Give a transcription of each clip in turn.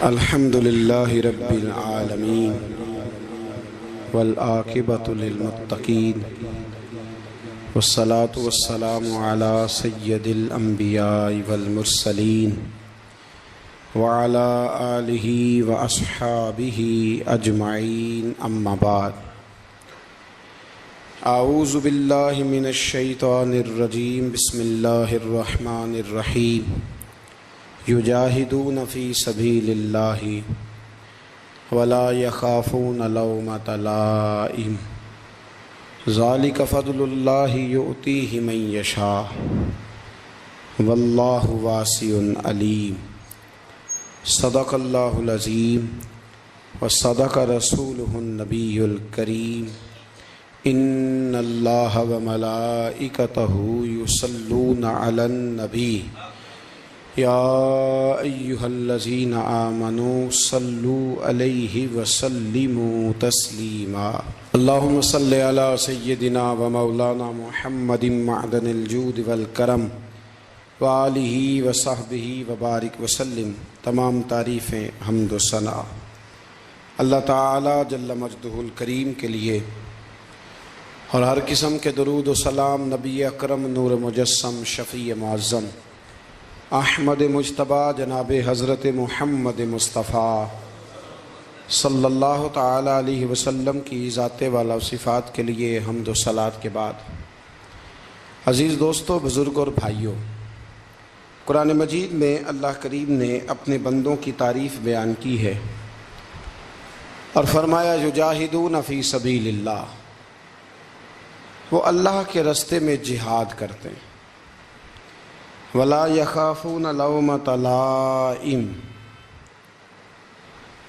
الحمد لله رب العالمين والعاقبة للمتقين والصلاة والسلام على سيد الأنبياء والمرسلين وعلى آله وأصحابه أجمعين أما بعد أعوذ بالله من الشيطان الرجيم بسم الله الرحمن الرحيم يجاهدون في سبيل الله ولا يخافون لومة لائم ذلك فضل الله يؤتيه من يشاء والله واسع عليم صدق الله العظيم وصدق رسوله النبي الكريم إن الله وملائكته يصلون على النبي يا أيها الذين آمنوا صلوا عليه وسلموا تسليما اللهم صل على سيدنا ومولانا محمد معدن الجود والکرم وآلہ وصحبہ وبارک وسلم۔ تمام تعریفیں حمد و ثنا اللہ تعالی جل مجدہ الکریم کے لیے، اور ہر قسم کے درود و سلام نبی اکرم نور مجسم شفیع معظم احمد مجتبیٰ جناب حضرت محمد مصطفیٰ صلی اللہ تعالی علیہ وسلم کی ذات والا و صفات کے لیے حمد و صلات کے بعد، عزیز دوستو، بزرگ اور بھائیوں، قرآن مجید میں اللہ کریم نے اپنے بندوں کی تعریف بیان کی ہے اور فرمایا یجاہدون فی سبیل اللہ، وہ اللہ کے راستے میں جہاد کرتے ہیں، ولا یخافون لومۃ لائم،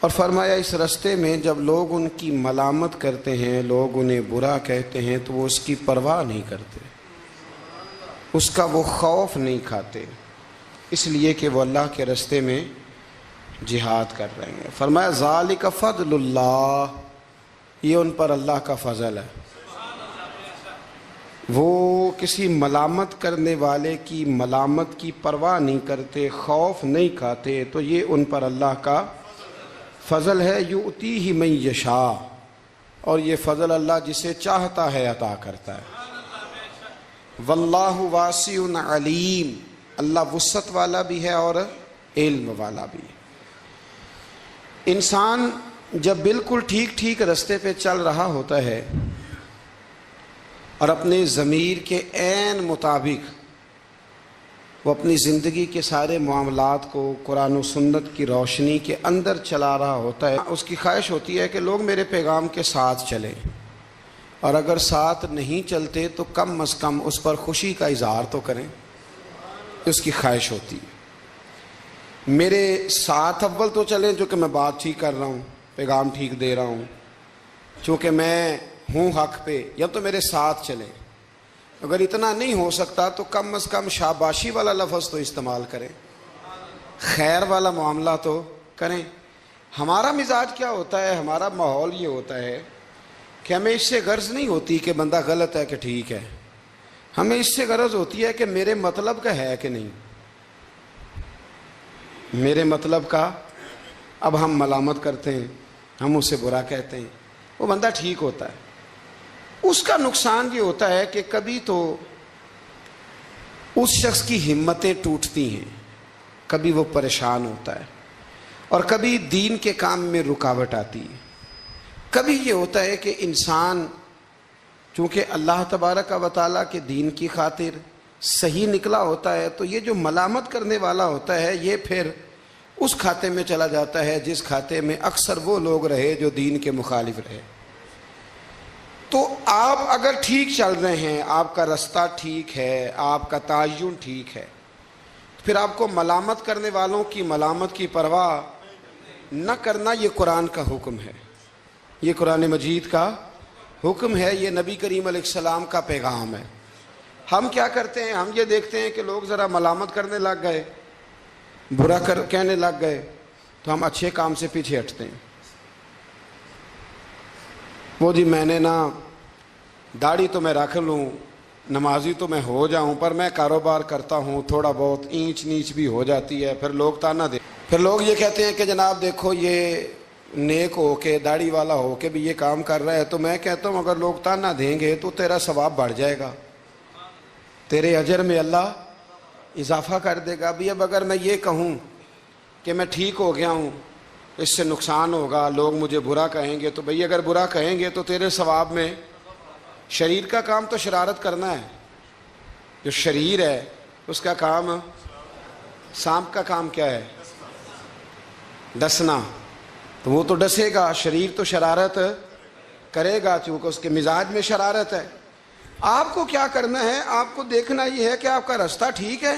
اور فرمایا اس راستے میں جب لوگ ان کی ملامت کرتے ہیں، لوگ انہیں برا کہتے ہیں تو وہ اس کی پرواہ نہیں کرتے، اس کا وہ خوف نہیں کھاتے، اس لیے کہ وہ اللہ کے راستے میں جہاد کر رہے ہیں۔ فرمایا ذالک فضل اللہ، یہ ان پر اللہ کا فضل ہے، وہ کسی ملامت کرنے والے کی ملامت کی پرواہ نہیں کرتے، خوف نہیں کھاتے، تو یہ ان پر اللہ کا فضل ہے۔ یؤتیہ من یشاء، اور یہ فضل اللہ جسے چاہتا ہے عطا کرتا ہے۔ واللہ واسع علیم، اللہ وسعت والا بھی ہے اور علم والا بھی ہے۔ انسان جب بالکل ٹھیک راستے پہ چل رہا ہوتا ہے اور اپنے ضمیر کے عین مطابق وہ اپنی زندگی کے سارے معاملات کو قرآن و سنت کی روشنی کے اندر چلا رہا ہوتا ہے، اس کی خواہش ہوتی ہے کہ لوگ میرے پیغام کے ساتھ چلیں، اور اگر ساتھ نہیں چلتے تو کم از کم اس پر خوشی کا اظہار تو کریں، اس کی خواہش ہوتی ہے۔ میرے ساتھ اول تو چلیں جو کہ میں بات ٹھیک کر رہا ہوں، پیغام ٹھیک دے رہا ہوں، چونکہ میں ہوں حق پہ، یا تو میرے ساتھ چلیں۔ اگر اتنا نہیں ہو سکتا تو کم از کم شاباشی والا لفظ تو استعمال کریں، خیر والا معاملہ تو کریں۔ ہمارا مزاج کیا ہوتا ہے، ہمارا ماحول یہ ہوتا ہے کہ ہمیں اس سے غرض نہیں ہوتی کہ بندہ غلط ہے کہ ٹھیک ہے، ہمیں اس سے غرض ہوتی ہے کہ میرے مطلب کا ہے کہ نہیں، میرے مطلب کا۔ اب ہم ملامت کرتے ہیں، ہم اسے برا کہتے ہیں، وہ بندہ ٹھیک ہوتا ہے، اس کا نقصان یہ ہوتا ہے کہ کبھی تو اس شخص کی ہمتیں ٹوٹتی ہیں، کبھی وہ پریشان ہوتا ہے، اور کبھی دین کے کام میں رکاوٹ آتی ہے۔ کبھی یہ ہوتا ہے کہ انسان چونکہ اللہ تبارک و تعالیٰ کے دین کی خاطر صحیح نکلا ہوتا ہے، تو یہ جو ملامت کرنے والا ہوتا ہے یہ پھر اس کھاتے میں چلا جاتا ہے جس کھاتے میں اکثر وہ لوگ رہے جو دین کے مخالف رہے۔ تو آپ اگر ٹھیک چل رہے ہیں، آپ کا راستہ ٹھیک ہے، آپ کا تعین ٹھیک ہے، پھر آپ کو ملامت کرنے والوں کی ملامت کی پرواہ نہ کرنا، یہ قرآن کا حکم ہے، یہ قرآن مجید کا حکم ہے، یہ نبی کریم علیہ السلام کا پیغام ہے۔ ہم کیا کرتے ہیں، ہم یہ دیکھتے ہیں کہ لوگ ذرا ملامت کرنے لگ گئے، برا کہنے لگ گئے، تو ہم اچھے کام سے پیچھے ہٹتے ہیں۔ وہ جی میں نے داڑھی تو میں رکھ لوں، نمازی تو میں ہو جاؤں، پر میں کاروبار کرتا ہوں، تھوڑا بہت اینچ نیچ بھی ہو جاتی ہے، پھر لوگ تانا دے۔ پھر لوگ یہ کہتے ہیں کہ جناب دیکھو یہ نیک ہو کے داڑھی والا ہو کے بھی یہ کام کر رہا ہے، تو میں کہتا ہوں اگر لوگ تانا دیں گے تو تیرا ثواب بڑھ جائے گا، تیرے اجر میں اللہ اضافہ کر دے گا۔ بھی اب اگر میں یہ کہوں کہ میں ٹھیک ہو گیا ہوں، اس سے نقصان ہوگا، لوگ مجھے برا کہیں گے، تو بھئی اگر برا کہیں گے تو تیرے ثواب میں، شریر کا کام تو شرارت کرنا ہے، جو شریر ہے اس کا کام، سانپ کا کام کیا ہے؟ ڈسنا، تو وہ تو ڈسے گا، شریر تو شرارت کرے گا چونکہ اس کے مزاج میں شرارت ہے۔ آپ کو کیا کرنا ہے؟ آپ کو دیکھنا یہ ہے کہ آپ کا راستہ ٹھیک ہے،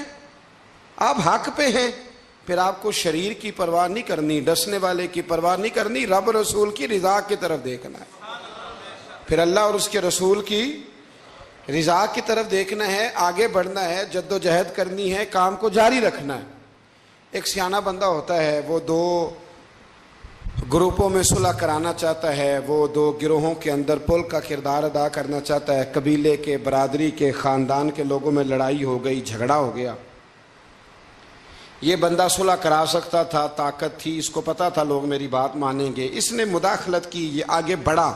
آپ حق پہ ہیں، پھر آپ کو شریر کی پرواہ نہیں کرنی، ڈسنے والے کی پرواہ نہیں کرنی، رب رسول کی رضا کی طرف دیکھنا ہے، پھر اللہ اور اس کے رسول کی رضا کی طرف دیکھنا ہے، آگے بڑھنا ہے، جد و جہد کرنی ہے، کام کو جاری رکھنا ہے۔ ایک سیانہ بندہ ہوتا ہے، وہ دو گروپوں میں صلح کرانا چاہتا ہے، وہ دو گروہوں کے اندر پل کا کردار ادا کرنا چاہتا ہے، قبیلے کے، برادری کے، خاندان کے لوگوں میں لڑائی ہو گئی، جھگڑا ہو گیا۔ یہ بندہ صلح کرا سکتا تھا، طاقت تھی، اس کو پتا تھا لوگ میری بات مانیں گے، اس نے مداخلت کی، یہ آگے بڑھا،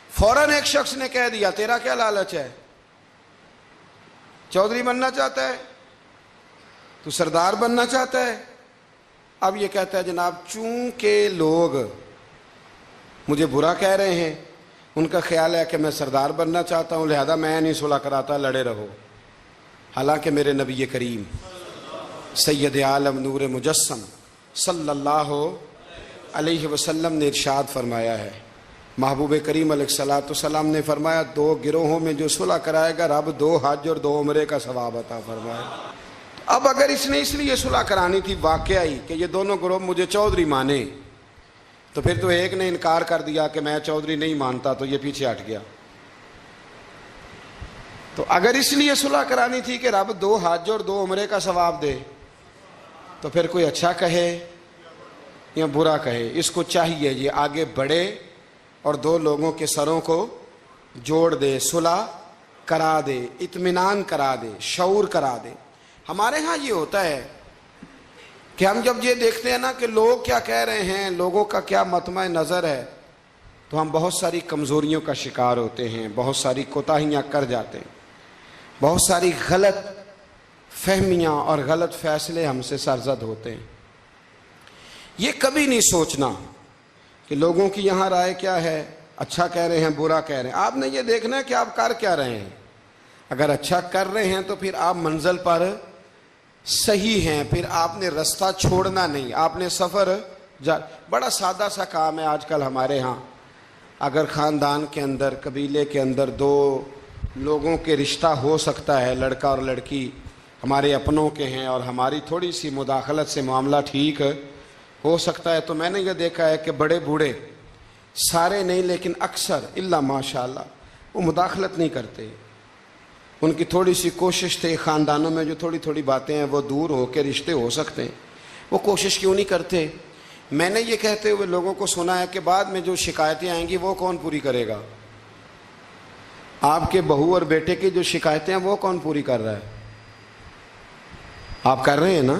فوراً ایک شخص نے کہہ دیا تیرا کیا لالچ ہے؟ چودھری بننا چاہتا ہے؟ تو سردار بننا چاہتا ہے؟ اب یہ کہتا ہے جناب چونکہ لوگ مجھے برا کہہ رہے ہیں، ان کا خیال ہے کہ میں سردار بننا چاہتا ہوں، لہذا میں نہیں صلح کراتا، لڑے رہو۔ حالانکہ میرے نبی کریم سید عالم نور مجسم صلی اللہ علیہ وسلم نے ارشاد فرمایا ہے، محبوب کریم علیہ الصلوۃ والسلام نے فرمایا دو گروہوں میں جو صلح کرائے گا رب 2 حج اور 2 عمرے کا ثواب عطا فرمائے۔ اب اگر اس نے اس لیے صلح کرانی تھی واقعی کہ یہ دونوں گروہ مجھے چودھری مانے، تو پھر تو ایک نے انکار کر دیا کہ میں چودھری نہیں مانتا، تو یہ پیچھے ہٹ گیا۔ تو اگر اس لیے صلح کرانی تھی کہ رب 2 حج اور 2 عمرے کا ثواب دے، تو پھر کوئی اچھا کہے یا برا کہے، اس کو چاہیے یہ آگے بڑھے اور 2 لوگوں کے سروں کو جوڑ دے، صلح کرا دے، اطمینان کرا دے، شعور کرا دے۔ ہمارے ہاں یہ ہوتا ہے کہ ہم جب یہ دیکھتے ہیں نا کہ لوگ کیا کہہ رہے ہیں، لوگوں کا کیا مطمع نظر ہے، تو ہم بہت ساری کمزوریوں کا شکار ہوتے ہیں، بہت ساری کوتاہیاں کر جاتے ہیں، بہت ساری غلط فہمیاں اور غلط فیصلے ہم سے سرزد ہوتے ہیں۔ یہ کبھی نہیں سوچنا کہ لوگوں کی یہاں رائے کیا ہے، اچھا کہہ رہے ہیں برا کہہ رہے ہیں، آپ نے یہ دیکھنا ہے کہ آپ کر کیا رہے ہیں۔ اگر اچھا کر رہے ہیں تو پھر آپ منزل پر صحیح ہیں، پھر آپ نے رستہ چھوڑنا نہیں، آپ نے سفر بڑا سادہ سا کام ہے آج کل ہمارے ہاں، اگر خاندان کے اندر، قبیلے کے اندر 2 لوگوں کے رشتہ ہو سکتا ہے، لڑکا اور لڑکی ہمارے اپنوں کے ہیں اور ہماری تھوڑی سی مداخلت سے معاملہ ٹھیک ہو سکتا ہے، تو میں نے یہ دیکھا ہے کہ بڑے بوڑھے، سارے نہیں لیکن اکثر الا ماشاءاللہ، وہ مداخلت نہیں کرتے، ان کی تھوڑی سی کوشش تھے، خاندانوں میں جو تھوڑی تھوڑی باتیں ہیں وہ دور ہو کے رشتے ہو سکتے ہیں، وہ کوشش کیوں نہیں کرتے؟ میں نے یہ کہتے ہوئے لوگوں کو سنا ہے کہ بعد میں جو شکایتیں آئیں گی وہ کون پوری کرے گا؟ آپ کے بہو اور بیٹے کی جو شکایتیں ہیں وہ کون پوری کر رہا ہے؟ آپ کر رہے ہیں نا؟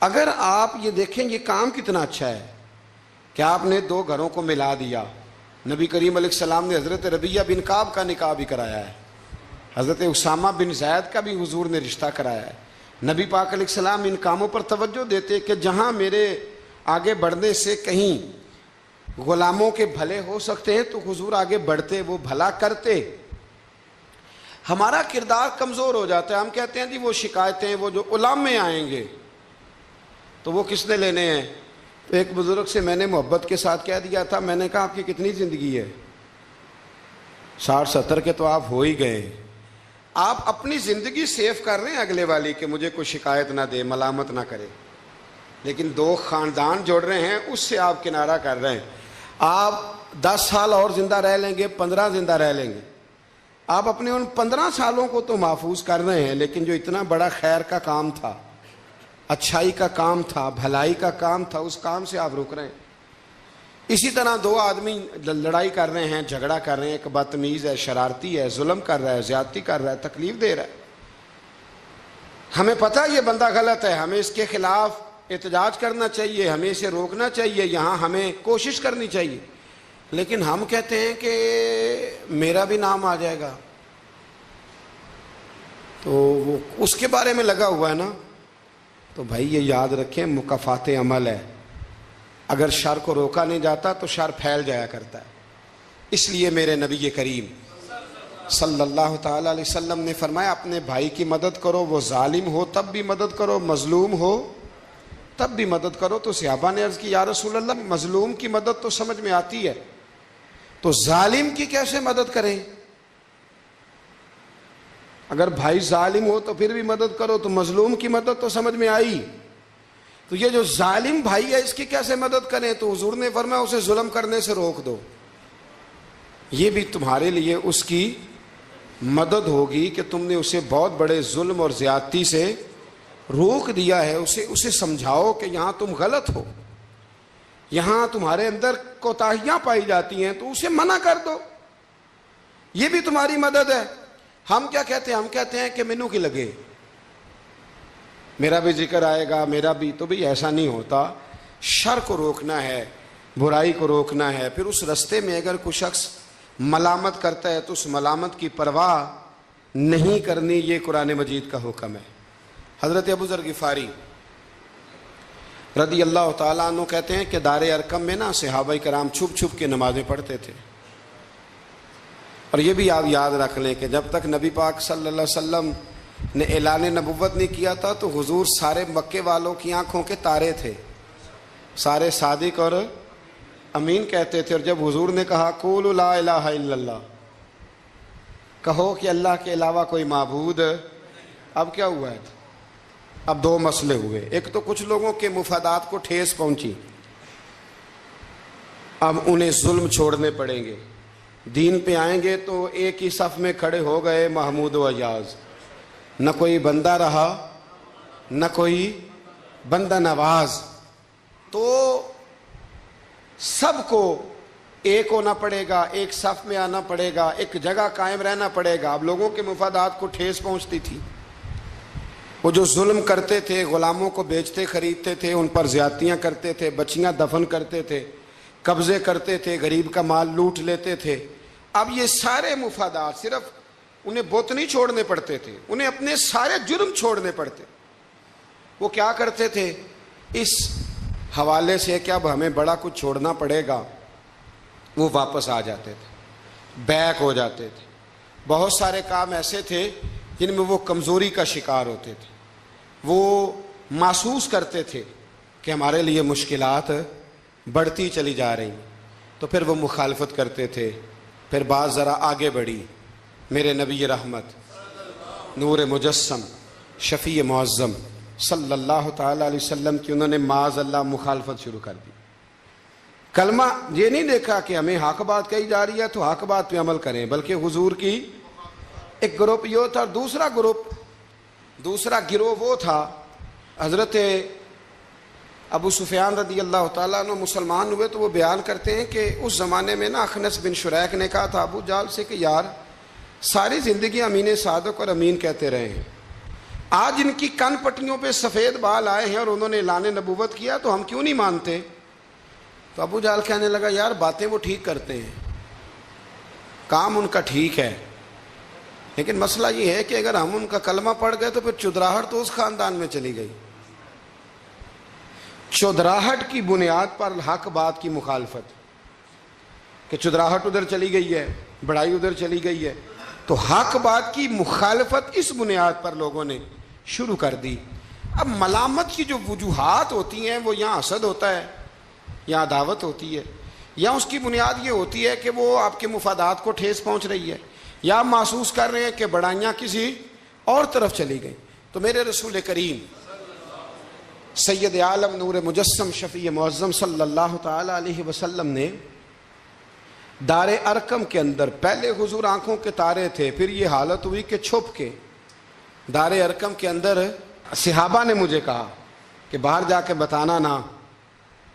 اگر آپ یہ دیکھیں یہ کام کتنا اچھا ہے کہ آپ نے 2 گھروں کو ملا دیا۔ نبی کریم علیہ السلام نے حضرت ربیہ بن کعب کا نکاح بھی کرایا ہے، حضرت اسامہ بن زید کا بھی حضور نے رشتہ کرایا ہے۔ نبی پاک علیہ السلام ان کاموں پر توجہ دیتے کہ جہاں میرے آگے بڑھنے سے کہیں غلاموں کے بھلے ہو سکتے ہیں تو حضور آگے بڑھتے، وہ بھلا کرتے۔ ہمارا کردار کمزور ہو جاتا ہے، ہم کہتے ہیں جی وہ شکایتیں، وہ جو علماء آئیں گے تو وہ کس نے لینے ہیں؟ تو ایک بزرگ سے میں نے محبت کے ساتھ کہہ دیا تھا، میں نے کہا آپ کی کتنی زندگی ہے؟ 60-70 کے تو آپ ہو ہی گئے، آپ اپنی زندگی سیف کر رہے ہیں اگلے والی کہ مجھے کوئی شکایت نہ دے، ملامت نہ کرے، لیکن 2 خاندان جوڑ رہے ہیں، اس سے آپ کنارہ کر رہے ہیں۔ آپ 10 سال اور زندہ رہ لیں گے، 15 زندہ رہ لیں گے، آپ اپنے ان 15 سالوں کو تو محفوظ کر رہے ہیں، لیکن جو اتنا بڑا خیر کا کام تھا، اچھائی کا کام تھا، بھلائی کا کام تھا، اس کام سے آپ رک رہے ہیں۔ اسی طرح 2 آدمی لڑائی کر رہے ہیں، جھگڑا کر رہے ہیں، ایک بدتمیز ہے، شرارتی ہے، ظلم کر رہا ہے، زیادتی کر رہا ہے، تکلیف دے رہا ہے، ہمیں پتہ یہ بندہ غلط ہے، ہمیں اس کے خلاف احتجاج کرنا چاہیے، ہمیں اسے روکنا چاہیے، یہاں ہمیں کوشش کرنی چاہیے، لیکن ہم کہتے ہیں کہ میرا بھی نام آ جائے گا، تو وہ اس کے بارے میں لگا ہوا ہے نا. تو بھائی یہ یاد رکھیں، مکافات عمل ہے. اگر شر کو روکا نہیں جاتا تو شر پھیل جایا کرتا ہے. اس لیے میرے نبی کریم صلی اللہ تعالی علیہ وسلم نے فرمایا اپنے بھائی کی مدد کرو، وہ ظالم ہو تب بھی مدد کرو، مظلوم ہو تب بھی مدد کرو. تو صحابہ نے عرض کی یا رسول اللہ مظلوم کی مدد تو سمجھ میں آتی ہے، تو ظالم کی کیسے مدد کریں؟ اگر بھائی ظالم ہو تو پھر بھی مدد کرو، تو مظلوم کی مدد تو سمجھ میں آئی، تو یہ جو ظالم بھائی ہے اس کی کیسے مدد کریں؟ تو حضور نے فرمایا اسے ظلم کرنے سے روک دو. یہ بھی تمہارے لیے اس کی مدد ہوگی کہ تم نے اسے بہت بڑے ظلم اور زیادتی سے روک دیا ہے. اسے سمجھاؤ کہ یہاں تم غلط ہو، یہاں تمہارے اندر کوتاہیاں پائی جاتی ہیں، تو اسے منع کر دو. یہ بھی تمہاری مدد ہے. ہم کیا کہتے ہیں؟ ہم کہتے ہیں کہ مینوں کی لگے، میرا بھی ذکر آئے گا، میرا بھی. تو بھی ایسا نہیں ہوتا. شر کو روکنا ہے، برائی کو روکنا ہے. پھر اس رستے میں اگر کوئی شخص ملامت کرتا ہے تو اس ملامت کی پرواہ نہیں کرنی، یہ قرآن مجید کا حکم ہے. حضرت ابو ذر غفاری رضی اللہ تعالیٰ عنہ کہتے ہیں کہ دار ارقم میں نا صحابہ کرام چھپ چھپ کے نمازیں پڑھتے تھے. اور یہ بھی آپ یاد رکھ لیں کہ جب تک نبی پاک صلی اللہ علیہ وسلم نے اعلان نبوت نہیں کیا تھا تو حضور سارے مکے والوں کی آنکھوں کے تارے تھے، سارے صادق اور امین کہتے تھے. اور جب حضور نے کہا قولوا لا الہ الا اللہ، کہو کہ اللہ کے علاوہ کوئی معبود، اب کیا ہوا ہے؟ اب دو مسئلے ہوئے. ایک تو کچھ لوگوں کے مفادات کو ٹھیس پہنچی، اب انہیں ظلم چھوڑنے پڑیں گے. دین پہ آئیں گے تو ایک ہی صف میں کھڑے ہو گئے محمود و ایاز، نہ کوئی بندہ رہا نہ کوئی بندہ نواز. تو سب کو ایک ہونا پڑے گا، ایک صف میں آنا پڑے گا، ایک جگہ قائم رہنا پڑے گا. اب لوگوں کے مفادات کو ٹھیس پہنچتی تھی. وہ جو ظلم کرتے تھے، غلاموں کو بیچتے خریدتے تھے، ان پر زیادتیاں کرتے تھے، بچیاں دفن کرتے تھے، قبضے کرتے تھے، غریب کا مال لوٹ لیتے تھے. اب یہ سارے مفادات صرف انہیں بت نہیں چھوڑنے پڑتے تھے، انہیں اپنے سارے جرم چھوڑنے پڑتے. وہ کیا کرتے تھے؟ اس حوالے سے کہ اب ہمیں بڑا کچھ چھوڑنا پڑے گا، وہ واپس آ جاتے تھے، بیک ہو جاتے تھے. بہت سارے کام ایسے تھے جن میں وہ کمزوری کا شکار ہوتے تھے. وہ محسوس کرتے تھے کہ ہمارے لیے مشکلات بڑھتی چلی جا رہی، تو پھر وہ مخالفت کرتے تھے. پھر بات ذرا آگے بڑھی. میرے نبی رحمت نور مجسم شفیع معظم صلی اللہ تعالی علیہ وسلم کی انہوں نے معاذ اللہ مخالفت شروع کر دی. کلمہ یہ نہیں دیکھا کہ ہمیں حق بات کہی جا رہی ہے تو حق بات پہ عمل کریں، بلکہ حضور کی ایک گروپ یہ تھا. اور دوسرا گروہ وہ تھا حضرت ابو سفیان رضی اللہ تعالیٰ عنہ مسلمان ہوئے تو وہ بیان کرتے ہیں کہ اس زمانے میں نا اخنس بن شریک نے کہا تھا ابو جہل سے کہ یار ساری زندگی امین صادق اور امین کہتے رہے ہیں، آج ان کی کن پٹیوں پہ سفید بال آئے ہیں اور انہوں نے اعلان نبوت کیا تو ہم کیوں نہیں مانتے؟ تو ابو جہل کہنے لگا یار باتیں وہ ٹھیک کرتے ہیں، کام ان کا ٹھیک ہے، لیکن مسئلہ یہ ہے کہ اگر ہم ان کا کلمہ پڑھ گئے تو پھر چودراہٹ تو اس خاندان میں چلی گئی. چودراہٹ کی بنیاد پر حق بات کی مخالفت، کہ چودراہٹ ادھر چلی گئی ہے، بڑائی ادھر چلی گئی ہے، تو حق بات کی مخالفت اس بنیاد پر لوگوں نے شروع کر دی. اب ملامت کی جو وجوہات ہوتی ہیں وہ یہاں حسد ہوتا ہے یا عداوت ہوتی ہے، یا اس کی بنیاد یہ ہوتی ہے کہ وہ آپ کے مفادات کو ٹھیس پہنچ رہی ہے، یا آپ محسوس کر رہے ہیں کہ بڑائیاں کسی اور طرف چلی گئیں. تو میرے رسول کریم سید عالم نور مجسم شفیع معظم صلی اللہ تعالی علیہ وسلم نے دار ارقم کے اندر پہلے حضور آنکھوں کے تارے تھے، پھر یہ حالت ہوئی کہ چھپ کے دار ارقم کے اندر صحابہ نے مجھے کہا کہ باہر جا کے بتانا نہ.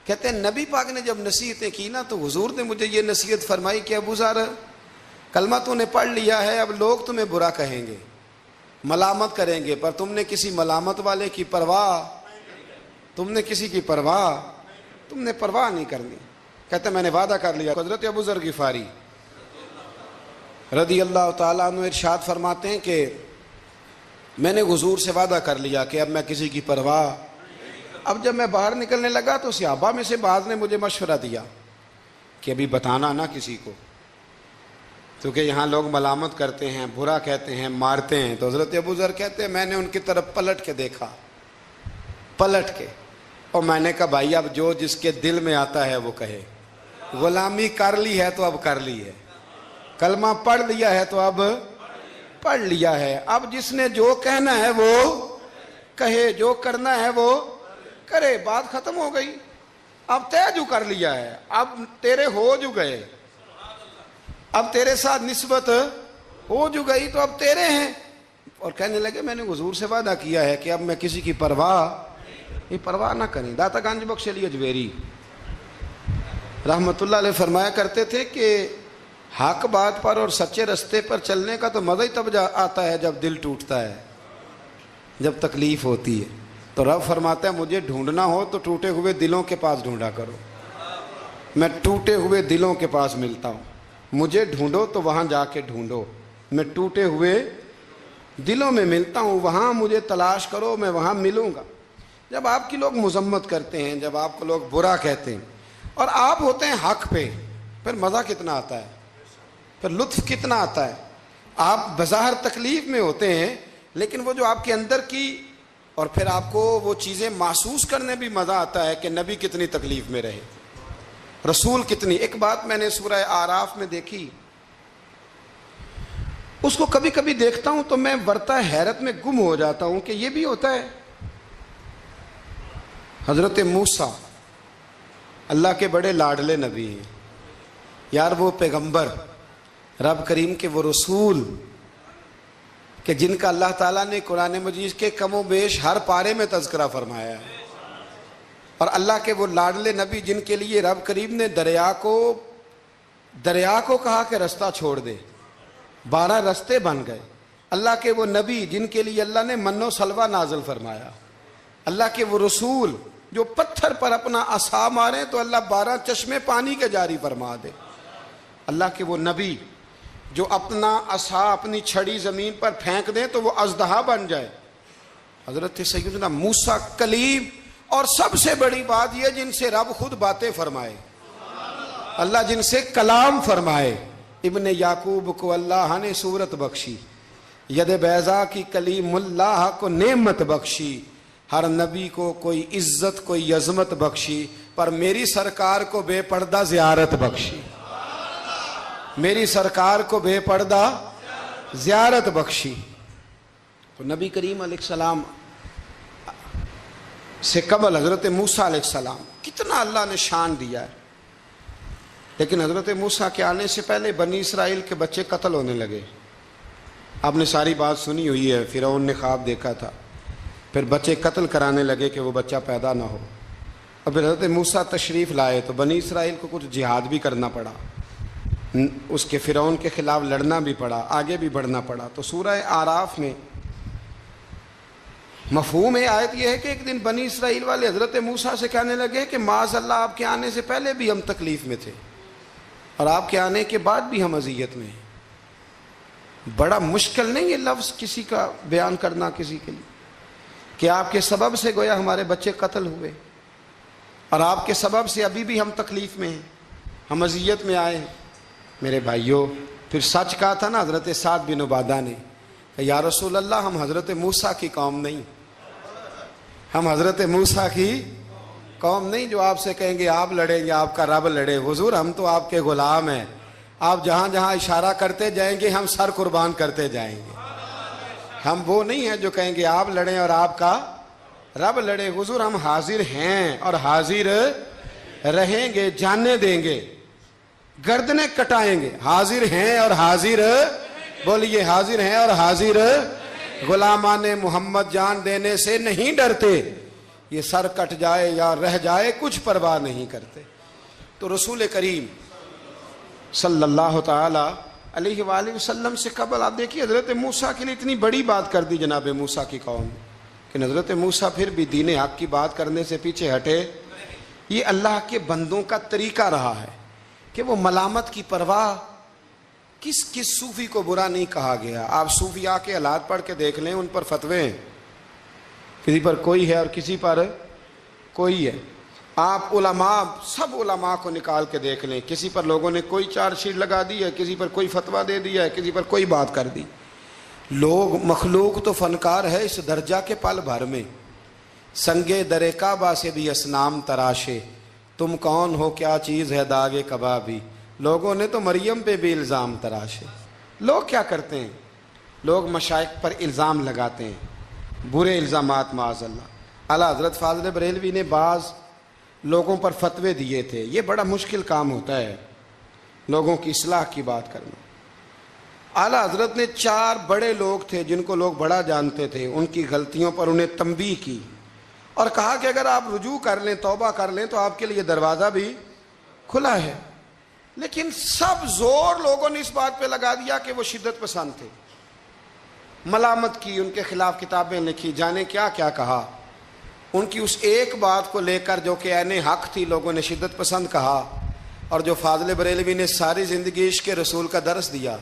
کہتے ہیں نبی پاک نے جب نصیحتیں کی نا تو حضور نے مجھے یہ نصیحت فرمائی کہ ابو ذر کلمہ تو نے پڑھ لیا ہے، اب لوگ تمہیں برا کہیں گے، ملامت کریں گے، پر تم نے کسی ملامت والے کی پرواہ تم نے کسی کی پرواہ، تم نے پرواہ نہیں کرنی. کہتے میں نے وعدہ کر لیا. حضرت ابو ذر غفاری رضی اللہ تعالیٰ عنہ ارشاد فرماتے ہیں کہ میں نے حضور سے وعدہ کر لیا کہ اب میں کسی کی پرواہ. اب جب میں باہر نکلنے لگا تو صحابہ میں سے بعض نے مجھے مشورہ دیا کہ ابھی بتانا نہ کسی کو، کیونکہ یہاں لوگ ملامت کرتے ہیں، برا کہتے ہیں، مارتے ہیں. تو حضرت ابو ذر کہتے ہیں میں نے ان کی طرف پلٹ کے دیکھا، پلٹ کے، اور میں نے کہا بھائی اب جو جس کے دل میں آتا ہے وہ کہے. غلامی کر لی ہے تو اب کر لی ہے، کلمہ پڑھ لیا ہے تو اب پڑھ لیا ہے. اب جس نے جو کہنا ہے وہ کہے، جو کرنا ہے وہ کرے. بات ختم ہو گئی. اب طے جو کر لیا ہے، اب تیرے ہو جو گئے، اب تیرے ساتھ نسبت ہو جو گئی تو اب تیرے ہیں. اور کہنے لگے میں نے حضور سے وعدہ کیا ہے کہ اب میں کسی کی پرواہ نہ کریں. داتا گنج بخش علی اجویری رحمت اللہ علیہ فرمایا کرتے تھے کہ حق بات پر اور سچے رستے پر چلنے کا تو مزہ ہی تب آتا ہے جب دل ٹوٹتا ہے، جب تکلیف ہوتی ہے. تو رب فرماتا ہے مجھے ڈھونڈنا ہو تو ٹوٹے ہوئے دلوں کے پاس ڈھونڈا کرو. میں ٹوٹے ہوئے دلوں کے پاس ملتا ہوں. مجھے ڈھونڈو تو وہاں جا کے ڈھونڈو. میں ٹوٹے ہوئے دلوں میں ملتا ہوں، وہاں مجھے تلاش کرو، میں وہاں ملوں گا. جب آپ کی لوگ مذمت کرتے ہیں، جب آپ کو لوگ برا کہتے ہیں اور آپ ہوتے ہیں حق پہ، پھر مزہ کتنا آتا ہے، پھر لطف کتنا آتا ہے. آپ بظاہر تکلیف میں ہوتے ہیں لیکن وہ جو آپ کے اندر کی، اور پھر آپ کو وہ چیزیں محسوس کرنے بھی مزہ آتا ہے کہ نبی کتنی تکلیف میں رہے، رسول کتنی. ایک بات میں نے سورہ آراف میں دیکھی، اس کو کبھی کبھی دیکھتا ہوں تو میں ورطہ حیرت میں گم ہو جاتا ہوں کہ یہ بھی ہوتا ہے. حضرت موسیٰ اللہ کے بڑے لاڈلے نبی ہیں یار، وہ پیغمبر، رب کریم کے وہ رسول کہ جن کا اللہ تعالیٰ نے قرآن مجید کے کم و بیش ہر پارے میں تذکرہ فرمایا ہے. اور اللہ کے وہ لاڈلے نبی جن کے لیے رب کریم نے دریا کو کہا کہ رستہ چھوڑ دے، 12 رستے بن گئے. اللہ کے وہ نبی جن کے لیے اللہ نے من و سلوہ نازل فرمایا. اللہ کے وہ رسول جو پتھر پر اپنا عصا مارے تو اللہ 12 چشمے پانی کے جاری فرما دے. اللہ کے وہ نبی جو اپنا عصا، اپنی چھڑی زمین پر پھینک دیں تو وہ اژدہا بن جائے. حضرت سیدنا موسیٰ کلیم، اور سب سے بڑی بات یہ جن سے رب خود باتیں فرمائے، اللہ جن سے کلام فرمائے. ابن یعقوب کو اللہ نے صورت بخشی، ید بیضا کی کلیم اللہ کو نعمت بخشی. ہر نبی کو کوئی عزت، کوئی عظمت بخشی، پر میری سرکار کو بے پردہ زیارت بخشی. میری سرکار کو بے پردہ زیارت بخشی. تو نبی کریم علیہ السلام سے قبل حضرت موسیٰ علیہ السلام کتنا اللہ نے شان دیا ہے. لیکن حضرت موسیٰ کے آنے سے پہلے بنی اسرائیل کے بچے قتل ہونے لگے. آپ نے ساری بات سنی ہوئی ہے، فرعون نے خواب دیکھا تھا، پھر بچے قتل کرانے لگے کہ وہ بچہ پیدا نہ ہو. اور پھر حضرت موسیٰ تشریف لائے تو بنی اسرائیل کو کچھ جہاد بھی کرنا پڑا، اس کے فرعون کے خلاف لڑنا بھی پڑا، آگے بھی بڑھنا پڑا. تو سورہ آراف میں مفہوم آیت یہ ہے کہ ایک دن بنی اسرائیل والے حضرت موسیٰ سے کہنے لگے کہ معاذ اللہ آپ کے آنے سے پہلے بھی ہم تکلیف میں تھے اور آپ کے آنے کے بعد بھی ہم اذیت میں ہیں. بڑا مشکل نہیں یہ لفظ کسی کا بیان کرنا کسی کے لیے کہ آپ کے سبب سے گویا ہمارے بچے قتل ہوئے اور آپ کے سبب سے ابھی بھی ہم تکلیف میں ہیں، ہم اذیت میں آئے ہیں. میرے بھائیوں، پھر سچ کہا تھا نا حضرت سعد بن عبادہ نے کہ یا رسول اللہ ہم حضرت موسیٰ کی قوم نہیں، ہم حضرت موسیٰ کی قوم نہیں جو آپ سے کہیں گے آپ لڑیں یا آپ کا رب لڑے. حضور ہم تو آپ کے غلام ہیں، آپ جہاں جہاں اشارہ کرتے جائیں گے ہم سر قربان کرتے جائیں گے. ہم وہ نہیں ہیں جو کہیں گے آپ لڑیں اور آپ کا رب لڑے. حضور ہم حاضر ہیں اور حاضر رہیں گے، جاننے دیں گے، گردنیں کٹائیں گے. حاضر ہیں اور حاضر، بولیے حاضر ہیں اور حاضر. غلامان محمد جان دینے سے نہیں ڈرتے، یہ سر کٹ جائے یا رہ جائے کچھ پرواہ نہیں کرتے. تو رسول کریم صلی اللہ تعالی علیہ وآلہ وسلم سے قبل آپ دیکھیے حضرت موسیٰ کے لیے اتنی بڑی بات کر دی جناب موسیٰ کی قوم کہ لیکن حضرت موسیٰ پھر بھی دین حق کی بات کرنے سے پیچھے ہٹے۔ یہ اللہ کے بندوں کا طریقہ رہا ہے کہ وہ ملامت کی پرواہ، کس صوفی کو برا نہیں کہا گیا۔ آپ صوفیاء کے حالات پڑھ کے دیکھ لیں، ان پر فتوے ہیں، کسی پر کوئی ہے اور کسی پر کوئی ہے۔ آپ علماء، سب علماء کو نکال کے دیکھ لیں، کسی پر لوگوں نے کوئی چارج شیٹ لگا دی ہے، کسی پر کوئی فتویٰ دے دیا ہے، کسی پر کوئی بات کر دی۔ لوگ، مخلوق تو فنکار ہے اس درجہ کے پل بھر میں، سنگے در کعبہ سے بھی اصنام تراشے، تم کون ہو کیا چیز ہے داغ کبابی۔ لوگوں نے تو مریم پہ بھی الزام تراشے۔ لوگ کیا کرتے ہیں؟ لوگ مشائخ پر الزام لگاتے ہیں، برے الزامات معاذ اللہ۔ اعلیٰ حضرت فاضل بریلوی نے بعض لوگوں پر فتوے دیے تھے۔ یہ بڑا مشکل کام ہوتا ہے، لوگوں کی اصلاح کی بات کرنا۔ اعلیٰ حضرت نے 4 بڑے لوگ تھے جن کو لوگ بڑا جانتے تھے، ان کی غلطیوں پر انہیں تنبیہ کی اور کہا کہ اگر آپ رجوع کر لیں، توبہ کر لیں تو آپ کے لیے دروازہ بھی کھلا ہے۔ لیکن سب زور لوگوں نے اس بات پہ لگا دیا کہ وہ شدت پسند تھے، ملامت کی، ان کے خلاف کتابیں لکھی، جانے کیا کیا کہا۔ ان کی اس ایک بات کو لے کر جو کہ عین حق تھی، لوگوں نے شدت پسند کہا، اور جو فاضل بریلوی نے ساری زندگی عشق رسول کا درس دیا،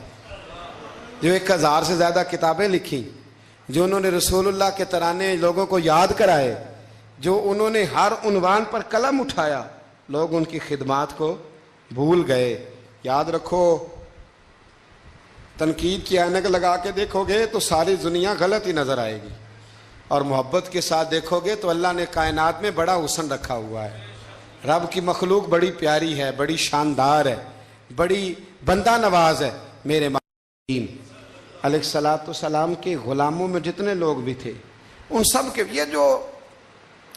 جو 1000 سے زیادہ کتابیں لکھی، جو انہوں نے رسول اللہ کے ترانے لوگوں کو یاد کرائے، جو انہوں نے ہر عنوان پر قلم اٹھایا، لوگ ان کی خدمات کو بھول گئے۔ یاد رکھو، تنقید کی اینک لگا کے دیکھو گے تو ساری دنیا غلط ہی نظر آئے گی، اور محبت کے ساتھ دیکھو گے تو اللہ نے کائنات میں بڑا حسن رکھا ہوا ہے۔ رب کی مخلوق بڑی پیاری ہے، بڑی شاندار ہے، بڑی بندہ نواز ہے۔ میرے مالکین علیہ الصلوۃ والسلام کے غلاموں میں جتنے لوگ بھی تھے، ان سب کے، یہ جو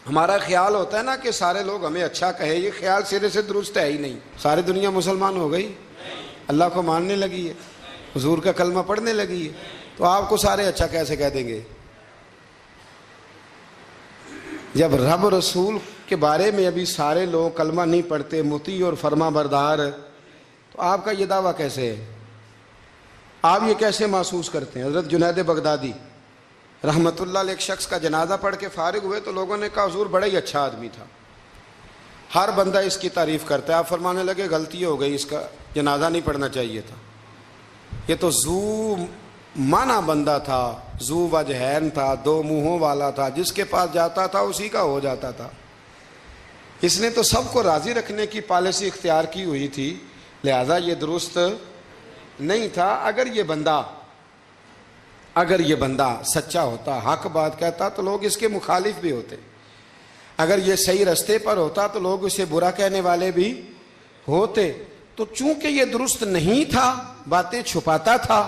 ہمارا خیال ہوتا ہے نا کہ سارے لوگ ہمیں اچھا کہے، یہ خیال سرے سے درست ہے ہی نہیں۔ ساری دنیا مسلمان ہو گئی، اللہ کو ماننے لگی ہے، حضور کا کلمہ پڑھنے لگی ہے، تو آپ کو سارے اچھا کیسے کہہ دیں گے؟ جب رب رسول کے بارے میں ابھی سارے لوگ کلمہ نہیں پڑھتے، مطیع اور فرما بردار، تو آپ کا یہ دعویٰ کیسے ہے؟ آپ یہ کیسے محسوس کرتے ہیں؟ حضرت جنید بغدادی رحمت اللہ علیہ ایک شخص کا جنازہ پڑھ کے فارغ ہوئے تو لوگوں نے کہا حضور بڑا ہی اچھا آدمی تھا، ہر بندہ اس کی تعریف کرتا ہے۔ آپ فرمانے لگے غلطی ہو گئی، اس کا جنازہ نہیں پڑھنا چاہیے تھا، یہ تو ذو معنی بندہ تھا، ذو وجہین تھا، 2 منہوں والا تھا، جس کے پاس جاتا تھا اسی کا ہو جاتا تھا۔ اس نے تو سب کو راضی رکھنے کی پالیسی اختیار کی ہوئی تھی، لہذا یہ درست نہیں تھا۔ اگر یہ بندہ سچا ہوتا، حق بات کہتا، تو لوگ اس کے مخالف بھی ہوتے۔ اگر یہ صحیح رستے پر ہوتا تو لوگ اسے برا کہنے والے بھی ہوتے۔ تو چونکہ یہ درست نہیں تھا، باتیں چھپاتا تھا،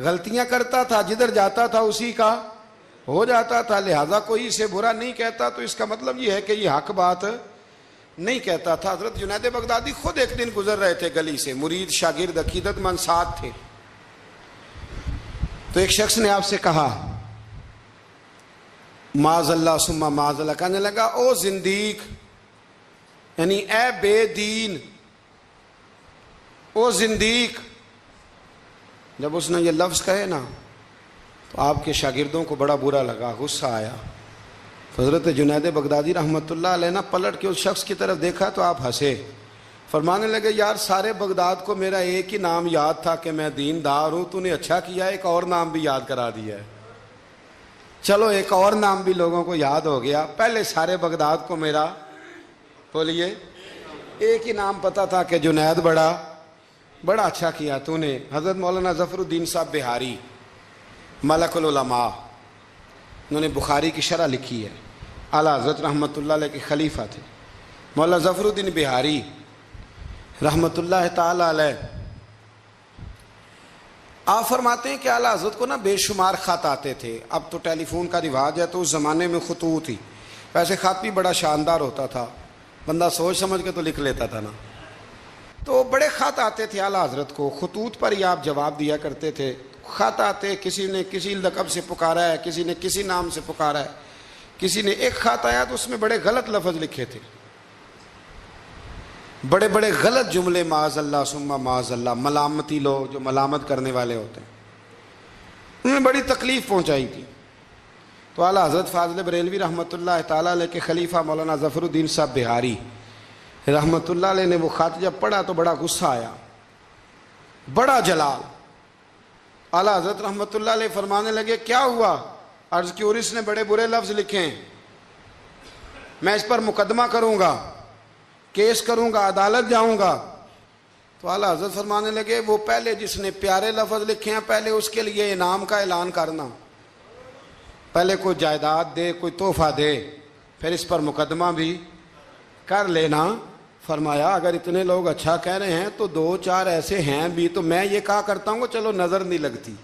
غلطیاں کرتا تھا، جدھر جاتا تھا اسی کا ہو جاتا تھا، لہذا کوئی اسے برا نہیں کہتا، تو اس کا مطلب یہ ہے کہ یہ حق بات نہیں کہتا تھا۔ حضرت جنید بغدادی خود ایک دن گزر رہے تھے گلی سے، مرید شاگرد عقیدت مند ساتھ تھے، تو ایک شخص نے آپ سے کہا معاذ اللہ ثم معاذ اللہ، کہنے لگا او زندیق، یعنی اے بے دین، او زندیق۔ جب اس نے یہ لفظ کہے نا تو آپ کے شاگردوں کو بڑا برا لگا، غصہ آیا۔ حضرت جنید بغدادی رحمت اللہ علیہ نے پلٹ کے اس شخص کی طرف دیکھا تو آپ ہنسے، فرمانے لگے یار سارے بغداد کو میرا ایک ہی نام یاد تھا کہ میں دیندار ہوں، تو نے اچھا کیا ایک اور نام بھی یاد کرا دیا ہے۔ چلو ایک اور نام بھی لوگوں کو یاد ہو گیا، پہلے سارے بغداد کو میرا بولیے ایک ہی نام پتا تھا کہ جنید بڑا اچھا کیا تو نے۔ حضرت مولانا ظفر الدین صاحب بہاری ملک العلماء، انہوں نے بخاری کی شرح لکھی ہے، اعلیٰ حضرت رحمت اللہ علیہ کے خلیفہ تھے مولانا ظفر الدین بہاری رحمت اللہ تعالی علیہ۔ آپ فرماتے ہیں کہ اعلیٰ حضرت کو نا بے شمار خط آتے تھے، اب تو ٹیلی فون کا رواج ہے، تو اس زمانے میں خطوط ہی، ویسے خط بھی بڑا شاندار ہوتا تھا، بندہ سوچ سمجھ کے تو لکھ لیتا تھا نا، تو بڑے خط آتے تھے اعلیٰ حضرت کو، خطوط پر ہی آپ جواب دیا کرتے تھے۔ خط آتے، کسی نے کسی لقب سے پکارا ہے، کسی نے کسی نام سے پکارا ہے، کسی نے ایک خط آیا تو اس میں بڑے غلط لفظ لکھے تھے، بڑے بڑے غلط جملے، معاذ اللہ ثم معاذ اللہ، ملامتی لوگ جو ملامت کرنے والے ہوتے ہیں، انہوں نے بڑی تکلیف پہنچائی تھی۔ تو اعلیٰ حضرت فاضل بریلوی رحمۃ اللہ تعالیٰ علیہ کے خلیفہ مولانا ظفر الدین صاحب بہاری رحمۃ اللہ علیہ نے وہ خط جب پڑھا تو بڑا غصہ آیا، بڑا جلال۔ اعلیٰ حضرت رحمۃ اللہ علیہ فرمانے لگے کیا ہوا؟ عرض کی اور اس نے بڑے برے لفظ لکھے ہیں، میں اس پر مقدمہ کروں گا، کیس کروں گا، عدالت جاؤں گا۔ تو اعلیٰ حضرت فرمانے لگے وہ پہلے جس نے پیارے لفظ لکھے ہیں پہلے اس کے لیے انعام کا اعلان کرنا، پہلے کوئی جائیداد دے، کوئی تحفہ دے، پھر اس پر مقدمہ بھی کر لینا۔ فرمایا اگر اتنے لوگ اچھا کہہ رہے ہیں تو دو چار ایسے ہیں بھی، تو میں یہ کہا کرتا ہوں چلو نظر نہیں لگتی۔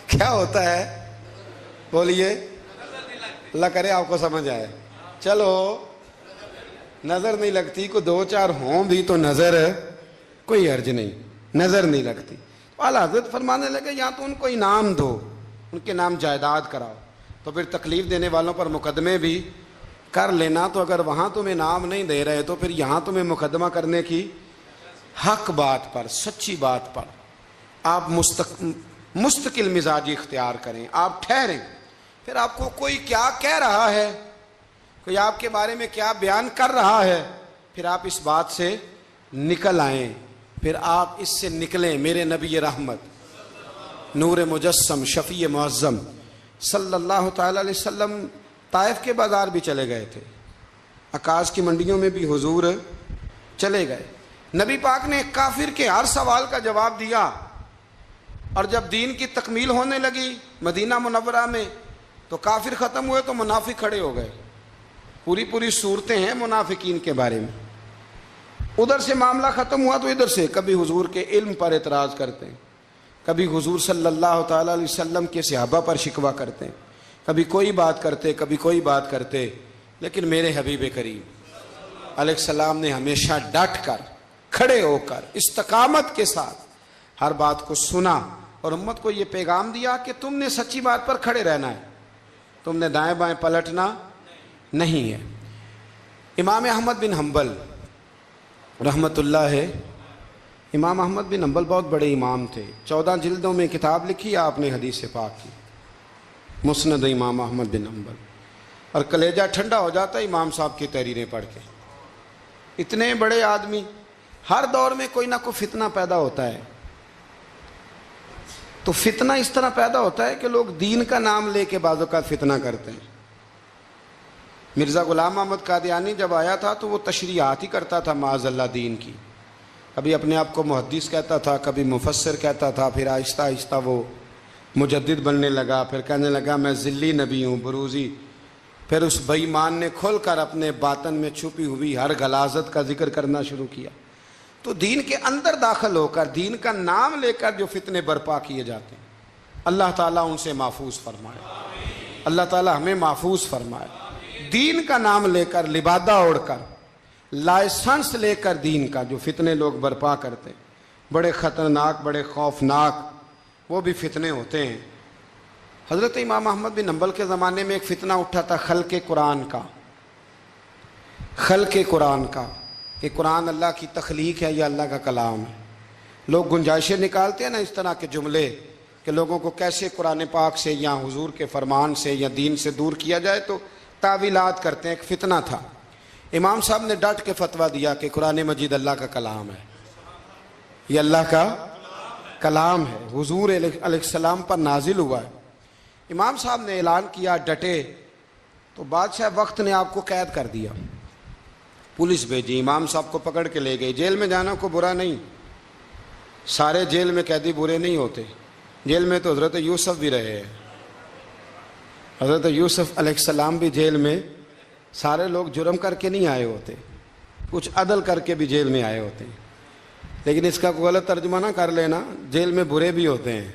کیا ہوتا ہے بولیے، اللہ کرے آپ کو سمجھ آئے، چلو نظر نہیں لگتی، کو دو چار ہوں بھی تو نظر کوئی حرج نہیں، نظر نہیں لگتی۔ اعلیٰ حضرت فرمانے لگے یا تو ان کو انعام دو، ان کے نام جائیداد کراؤ، تو پھر تکلیف دینے والوں پر مقدمے بھی کر لینا۔ تو اگر وہاں تمہیں انعام نہیں دے رہے تو پھر یہاں تمہیں مقدمہ کرنے کی حق بات پر، سچی بات پر آپ مستقل مزاجی اختیار کریں، آپ ٹھہریں۔ پھر آپ کو کوئی کیا کہہ رہا ہے، کوئی آپ کے بارے میں کیا بیان کر رہا ہے، پھر آپ اس بات سے نکل آئیں، پھر آپ اس سے نکلیں۔ میرے نبی رحمت، نور مجسم، شفیع معظم صلی اللہ تعالی علیہ وسلم طائف کے بازار بھی چلے گئے تھے، عکاظ کی منڈیوں میں بھی حضور چلے گئے۔ نبی پاک نے کافر کے ہر سوال کا جواب دیا، اور جب دین کی تکمیل ہونے لگی مدینہ منورہ میں تو کافر ختم ہوئے تو منافق کھڑے ہو گئے۔ پوری صورتیں ہیں منافقین کے بارے میں۔ ادھر سے معاملہ ختم ہوا تو ادھر سے کبھی حضور کے علم پر اعتراض کرتے ہیں، کبھی حضور صلی اللہ تعالیٰ علیہ وسلم کے صحابہ پر شکوہ کرتے ہیں، کبھی کوئی بات کرتے، کبھی کوئی بات کرتے۔ لیکن میرے حبیب کریم علیہ السلام نے ہمیشہ ڈٹ کر، کھڑے ہو کر، استقامت کے ساتھ ہر بات کو سنا، اور امت کو یہ پیغام دیا کہ تم نے سچی بات پر کھڑے رہنا ہے، تم نے دائیں بائیں پلٹنا نہیں ہے۔ امام احمد بن حنبل رحمۃ اللہ ہے، امام احمد بن حنبل بہت بڑے امام تھے، 14 جلدوں میں کتاب لکھی آپ نے حدیث پاک کی، مسند امام احمد بن حنبل، اور کلیجہ ٹھنڈا ہو جاتا ہے امام صاحب کی تحریریں پڑھ کے۔ اتنے بڑے آدمی، ہر دور میں کوئی نہ کوئی فتنہ پیدا ہوتا ہے، تو فتنہ اس طرح پیدا ہوتا ہے کہ لوگ دین کا نام لے کے بعض اوقات فتنہ کرتے ہیں۔ مرزا غلام احمد قادیانی جب آیا تھا تو وہ تشریحات ہی کرتا تھا معاذ اللہ دین کی، کبھی اپنے آپ کو محدث کہتا تھا، کبھی مفسر کہتا تھا، پھر آہستہ آہستہ وہ مجدد بننے لگا، پھر کہنے لگا میں ذلی نبی ہوں، بروزی۔ پھر اس بے ایمان نے کھل کر اپنے باطن میں چھپی ہوئی ہر غلاظت کا ذکر کرنا شروع کیا۔ تو دین کے اندر داخل ہو کر، دین کا نام لے کر جو فتنے برپا کیے جاتے ہیں، اللہ تعالیٰ ان سے محفوظ فرمائے، اللہ تعالیٰ ہمیں محفوظ فرمائے۔ دین کا نام لے کر، لبادہ اوڑھ کر، لائسنس لے کر دین کا جو فتنے لوگ برپا کرتے ہیں، بڑے خطرناک، بڑے خوفناک وہ بھی فتنے ہوتے ہیں۔ حضرت امام احمد بن حنبل کے زمانے میں ایک فتنہ اٹھا تھا خلق قرآن کا، خلق قرآن کا، کہ قرآن اللہ کی تخلیق ہے یا اللہ کا کلام ہے۔ لوگ گنجائشیں نکالتے ہیں نا اس طرح کے جملے کہ لوگوں کو کیسے قرآن پاک سے یا حضور کے فرمان سے یا دین سے دور کیا جائے، تو تعویلات کرتے ہیں۔ ایک فتنہ تھا، امام صاحب نے ڈٹ کے فتویٰ دیا کہ قرآن مجید اللہ کا کلام ہے، یہ اللہ کا کلام ہے، حضور علیہ السلام پر نازل ہوا ہے۔ امام صاحب نے اعلان کیا، ڈٹے، تو بادشاہ وقت نے آپ کو قید کر دیا، پولیس بھیجی، امام صاحب کو پکڑ کے لے گئی۔ جیل میں جانا کو برا نہیں، سارے جیل میں قیدی برے نہیں ہوتے، جیل میں تو حضرت یوسف بھی رہے ہیں، حضرت یوسف علیہ السلام بھی جیل میں، سارے لوگ جرم کر کے نہیں آئے ہوتے، کچھ عدل کر کے بھی جیل میں آئے ہوتے ہیں۔ لیکن اس کا کوئی غلط ترجمہ نہ کر لینا، جیل میں برے بھی ہوتے ہیں،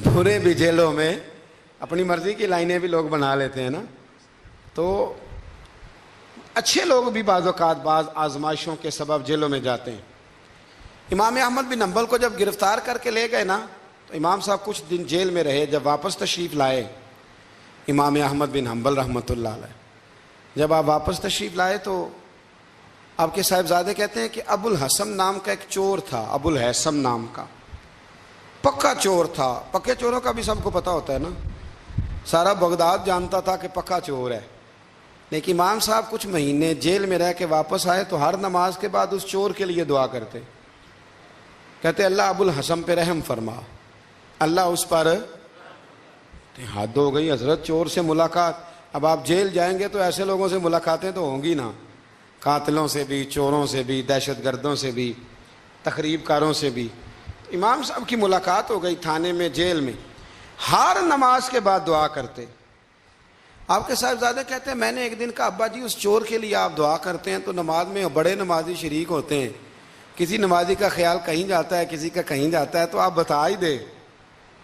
برے بھی جیلوں میں اپنی مرضی کی لائنیں بھی لوگ بنا لیتے ہیں نا، تو اچھے لوگ بھی بعض اوقات بعض آزمائشوں کے سبب جیلوں میں جاتے ہیں۔ امام احمد بن حنبل کو جب گرفتار کر کے لے گئے نا، تو امام صاحب کچھ دن جیل میں رہے، جب واپس تشریف لائے امام احمد بن حنبل رحمۃ اللہ علیہ، جب آپ واپس تشریف لائے تو آپ کے صاحبزادے کہتے ہیں کہ ابو الحسن نام کا ایک چور تھا، ابو الحسن نام کا پکا چور تھا، پکے چوروں کا بھی سب کو پتہ ہوتا ہے نا، سارا بغداد جانتا تھا کہ پکا چور ہے، لیکن امام صاحب کچھ مہینے جیل میں رہ کے واپس آئے تو ہر نماز کے بعد اس چور کے لیے دعا کرتے، کہتے اللہ ابو الحسن پہ رحم فرما، اللہ اس پر، حد ہو گئی حضرت، چور سے ملاقات۔ اب آپ جیل جائیں گے تو ایسے لوگوں سے ملاقاتیں تو ہوں گی نا، قاتلوں سے بھی، چوروں سے بھی، دہشت گردوں سے بھی، تخریب کاروں سے بھی۔ امام صاحب کی ملاقات ہو گئی تھانے میں، جیل میں، ہر نماز کے بعد دعا کرتے۔ آپ کے صاحبزادے کہتے ہیں میں نے ایک دن کہا ابا جی اس چور کے لیے آپ دعا کرتے ہیں تو نماز میں بڑے نمازی شریک ہوتے ہیں، کسی نمازی کا خیال کہیں جاتا ہے، کسی کا کہیں جاتا ہے، تو آپ بتا ہی دے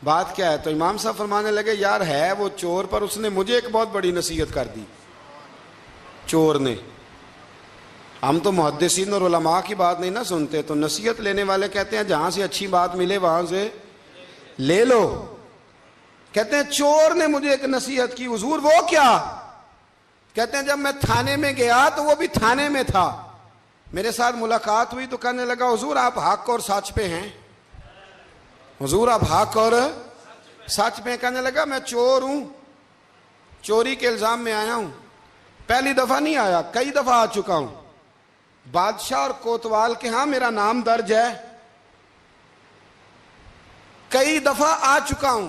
بات کیا ہے۔ تو امام صاحب فرمانے لگے یار ہے وہ چور، پر اس نے مجھے ایک بہت بڑی نصیحت کر دی چور نے۔ ہم تو محدثین اور علماء کی بات نہیں نہ سنتے، تو نصیحت لینے والے کہتے ہیں جہاں سے اچھی بات ملے وہاں سے لے لو۔ کہتے ہیں چور نے مجھے ایک نصیحت کی، حضور وہ کیا؟ کہتے ہیں جب میں تھانے میں گیا تو وہ بھی تھانے میں تھا، میرے ساتھ ملاقات ہوئی تو کہنے لگا حضور آپ حق اور سچ پہ ہیں، حضور آپ حق اور سچ پہ۔ کہنے لگا میں چور ہوں، چوری کے الزام میں آیا ہوں، پہلی دفعہ نہیں آیا، کئی دفعہ آ چکا ہوں، بادشاہ اور کوتوال کے ہاں میرا نام درج ہے، کئی دفعہ آ چکا ہوں،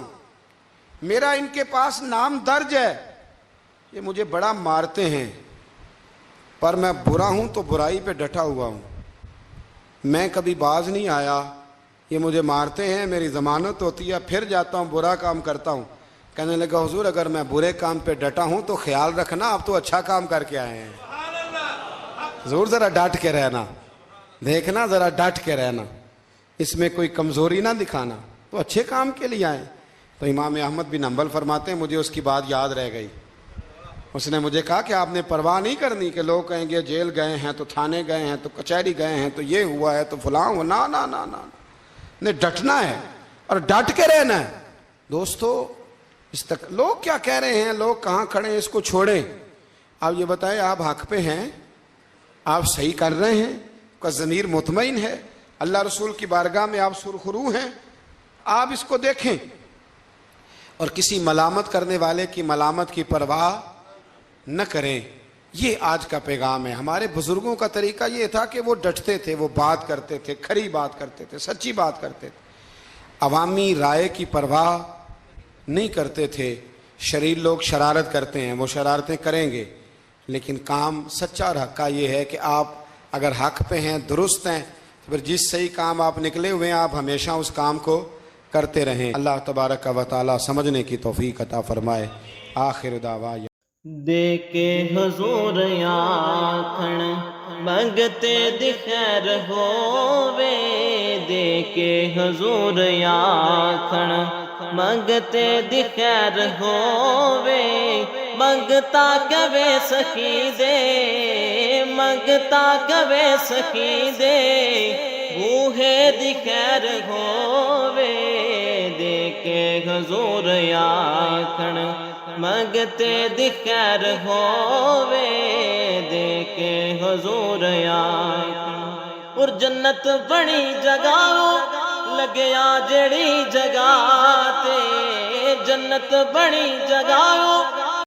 میرا ان کے پاس نام درج ہے، یہ مجھے بڑا مارتے ہیں، پر میں برا ہوں تو برائی پہ ڈٹا ہوا ہوں، میں کبھی باز نہیں آیا، یہ مجھے مارتے ہیں، میری ضمانت ہوتی ہے، پھر جاتا ہوں برا کام کرتا ہوں۔ کہنے لگا حضور اگر میں برے کام پہ ڈٹا ہوں تو خیال رکھنا آپ تو اچھا کام کر کے آئے ہیں، حضور ذرا ڈٹ کے رہنا، دیکھنا ذرا ڈٹ کے رہنا، اس میں کوئی کمزوری نہ دکھانا، تو اچھے کام کے لیے آئے۔ تو امام احمد بن حنبل فرماتے ہیں مجھے اس کی بات یاد رہ گئی، اس نے مجھے کہا کہ آپ نے پرواہ نہیں کرنی کہ لوگ کہیں گے جیل گئے ہیں تو تھانے گئے ہیں تو کچہری گئے ہیں تو یہ ہوا ہے تو فلاں ہوا، نا نا نا نا، نے ڈٹنا ہے اور ڈٹ کے رہنا ہے۔ دوستو اس تک لوگ کیا کہہ رہے ہیں، لوگ کہاں کھڑے ہیں، اس کو چھوڑیں، آپ یہ بتائیں آپ حق پہ ہیں، آپ صحیح کر رہے ہیں، کا ضمیر مطمئن ہے، اللہ رسول کی بارگاہ میں آپ سرخرو ہیں، آپ اس کو دیکھیں اور کسی ملامت کرنے والے کی ملامت کی پرواہ نہ کریں۔ یہ آج کا پیغام ہے۔ ہمارے بزرگوں کا طریقہ یہ تھا کہ وہ ڈٹتے تھے، وہ بات کرتے تھے، کھری بات کرتے تھے، سچی بات کرتے تھے، عوامی رائے کی پرواہ نہیں کرتے تھے۔ شریر لوگ شرارت کرتے ہیں، وہ شرارتیں کریں گے، لیکن کام سچا اور حق کا یہ ہے کہ آپ اگر حق پہ ہیں، درست ہیں، تو پھر جس صحیح کام آپ نکلے ہوئے ہیں آپ ہمیشہ اس کام کو کرتے رہیں۔ اللہ تبارک و تعالی سمجھنے کی توفیق عطا فرمائے۔ آخر دعوانا دے کے حضور آکھن منگتے دی خیر ہووے، دے کے حضور آکھن منگتے دی خیر ہووے، منگتا کبے سخی دے، منگتا کبے سخی دے، بوہے دی خیر ہووے، دے کے حضور آکھن منگتے دی خیر ہووے، دے کے حضور آکھن۔ اور جنت بڑی جگہ لگیا جڑی جگہ تے، جنت بڑی جگہ